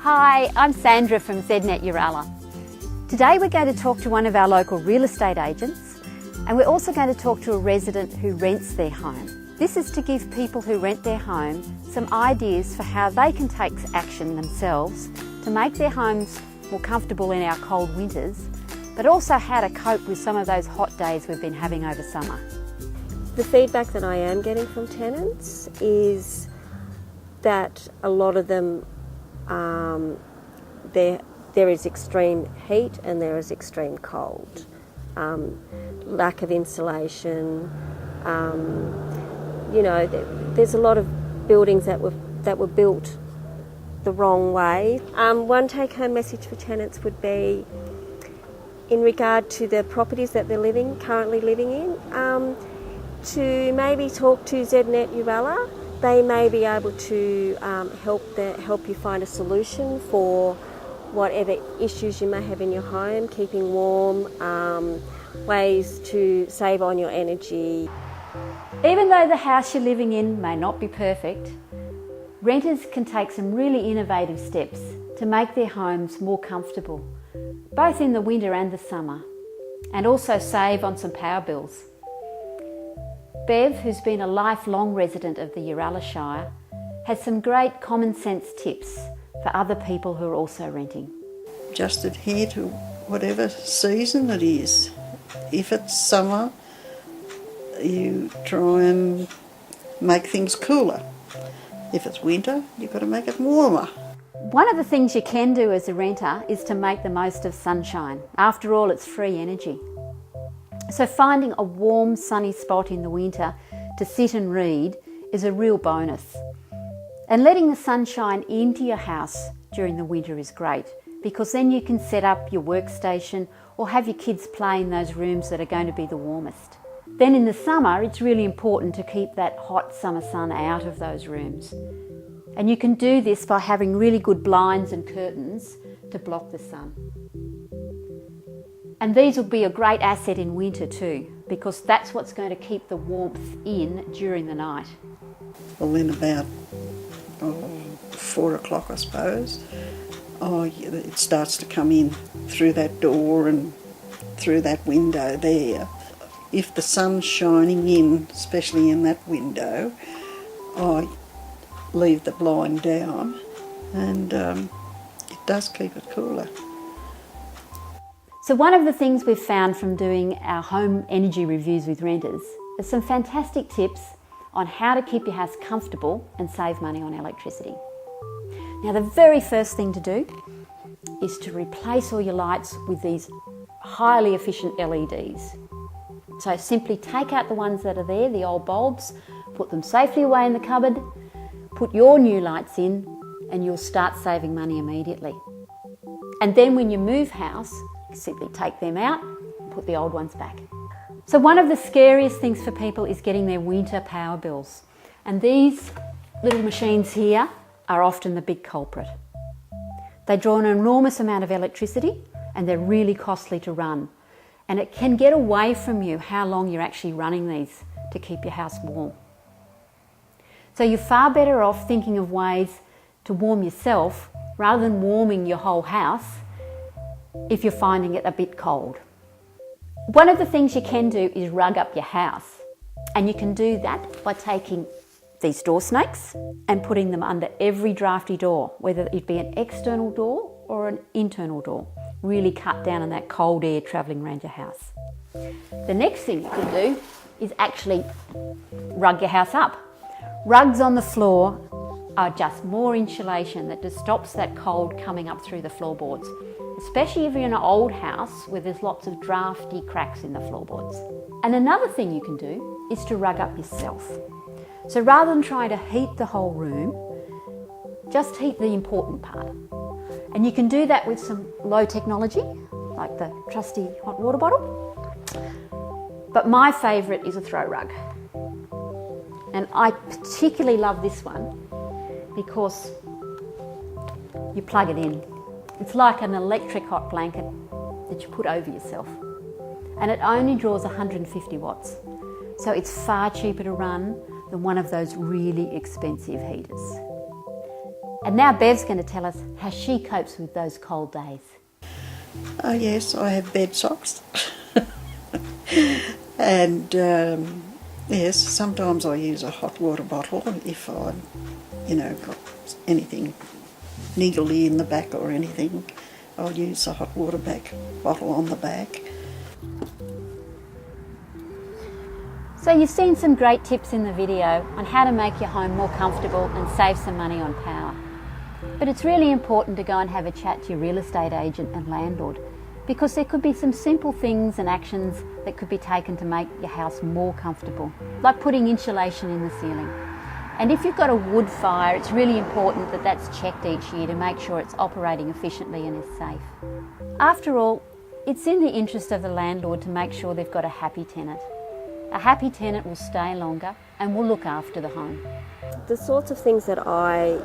Hi, I'm Sandra from ZNet Uralla. Today we're going to talk to one of our local real estate agents, and we're also going to talk to a resident who rents their home. This is to give people who rent their home some ideas for how they can take action themselves to make their homes more comfortable in our cold winters, but also how to cope with some of those hot days we've been having over summer. The feedback that I am getting from tenants is that a lot of them, there is extreme heat and there is extreme cold. Lack of insulation. There's a lot of buildings that were built the wrong way. One take-home message for tenants would be, in regard to the properties that they're currently living in, to maybe talk to ZNet Uralla. They may be able to help you find a solution for whatever issues you may have in your home, keeping warm, ways to save on your energy. Even though the house you're living in may not be perfect, renters can take some really innovative steps to make their homes more comfortable, both in the winter and the summer, and also save on some power bills. Bev, who's been a lifelong resident of the Uralla Shire, has some great common sense tips for other people who are also renting. Just adhere to whatever season it is. If it's summer, you try and make things cooler. If it's winter, you've got to make it warmer. One of the things you can do as a renter is to make the most of sunshine. After all, it's free energy. So finding a warm, sunny spot in the winter to sit and read is a real bonus. And letting the sun shine into your house during the winter is great, because then you can set up your workstation or have your kids play in those rooms that are going to be the warmest. Then in the summer, it's really important to keep that hot summer sun out of those rooms. And you can do this by having really good blinds and curtains to block the sun. And these will be a great asset in winter too, because that's what's going to keep the warmth in during the night. Well, then about 4 o'clock, I suppose, it starts to come in through that door and through that window there. If the sun's shining in, especially in that window, I leave the blind down, and it does keep it cooler. So one of the things we've found from doing our home energy reviews with renters is some fantastic tips on how to keep your house comfortable and save money on electricity. Now, the very first thing to do is to replace all your lights with these highly efficient LEDs. So simply take out the ones that are there, the old bulbs, put them safely away in the cupboard, put your new lights in, and you'll start saving money immediately. And then when you move house, simply take them out and put the old ones back. So one of the scariest things for people is getting their winter power bills. And these little machines here are often the big culprit. They draw an enormous amount of electricity and they're really costly to run. And it can get away from you how long you're actually running these to keep your house warm. So you're far better off thinking of ways to warm yourself rather than warming your whole house if you're finding it a bit cold. One of the things you can do is rug up your house, and you can do that by taking these door snakes and putting them under every drafty door, whether it be an external door or an internal door. Really cut down on that cold air travelling around your house. The next thing you can do is actually rug your house up. Rugs on the floor are just more insulation that just stops that cold coming up through the floorboards, especially if you're in an old house where there's lots of drafty cracks in the floorboards. And another thing you can do is to rug up yourself. So rather than trying to heat the whole room, just heat the important part. And you can do that with some low technology, like the trusty hot water bottle. But my favourite is a throw rug. And I particularly love this one because you plug it in. It's like an electric hot blanket that you put over yourself. And it only draws 150 watts. So it's far cheaper to run than one of those really expensive heaters. And now Bev's going to tell us how she copes with those cold days. Oh yes, I have bed socks. And yes, sometimes I use a hot water bottle if I, got anything niggly in the back or anything. I'll use a hot water bottle on the back. So you've seen some great tips in the video on how to make your home more comfortable and save some money on power. But it's really important to go and have a chat to your real estate agent and landlord, because there could be some simple things and actions that could be taken to make your house more comfortable, like putting insulation in the ceiling. And if you've got a wood fire, it's really important that that's checked each year to make sure it's operating efficiently and is safe. After all, it's in the interest of the landlord to make sure they've got a happy tenant. A happy tenant will stay longer and will look after the home. The sorts of things that I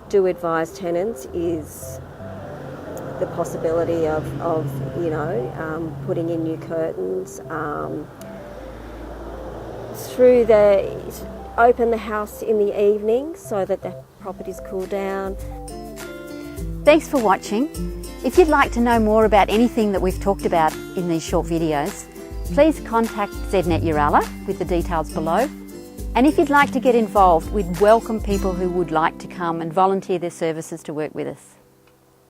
do advise tenants is the possibility of putting in new curtains, open the house in the evening so that the properties cool down. Thanks for watching. If you'd like to know more about anything that we've talked about in these short videos, please contact ZNet Uralla with the details below. And if you'd like to get involved, we'd welcome people who would like to come and volunteer their services to work with us.